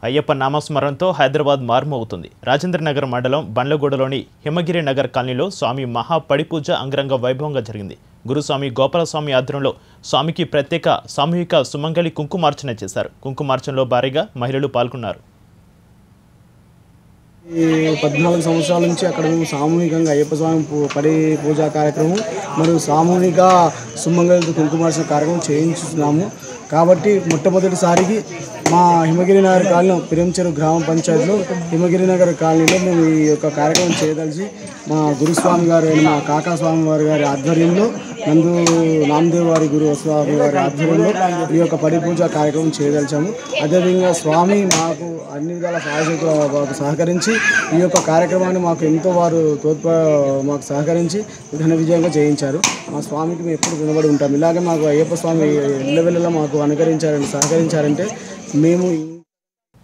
అయ్యప్ప నామస్మరణతో హైదరాబాద్ మారుమోగుతుంది. రాజేంద్రనగర్ మండలం బండ్లగూడలోని హిమగిరి నగర్ కాలనీలో స్వామి మహా పడిపూజ అంగరంగ వైభవంగా జరిగింది. గురుస్వామి గోపాలస్వామి ఆధ్వర్యంలో స్వామికి ప్రత్యేక సామూహిక సుమంగళి కుంకుమార్చన చేశారు. కుంకుమార్చనలో భారీగా మహిళలు పాల్గొన్నారు. 14 సంవత్సరాల నుంచి అక్కడ మేము సామూహికంగా అయ్యప్ప స్వామి పడి పూజా కార్యక్రమం మరియు సామూహిక సుమంగళి కుంకుమార్చన కార్యక్రమం చేయించుతున్నాము. కాబట్టి మొట్టమొదటిసారికి మా హిమగిరి నగర్ కాలనీ పిరంచెరు గ్రామ పంచాయతీలో హిమగిరి నగర్ కాలనీలో మేము ఈ యొక్క కార్యక్రమం చేయదలిచి మా గురుస్వామి గారు మా కాకా స్వామి వారి గారి ఆధ్వర్యంలో నందు నామదేవ్ వారి గురుస్వామి వారి ఆధ్వర్యంలో ఈ యొక్క పడి పూజ కార్యక్రమం చేయదలిచాము. అదేవిధంగా స్వామి మాకు అన్ని విధాల మాకు సహకరించి ఈ యొక్క కార్యక్రమాన్ని మాకు ఎంతో వారు మాకు సహకరించి ఘన విజయంగా చేయించారు. మా స్వామికి మేము ఎప్పుడు రుణపడి ఉంటాం. ఇలాగే మాకు అయ్యప్ప స్వామి ఇళ్ళ వెళ్ళలా మాకు సహకరించారంటే మేము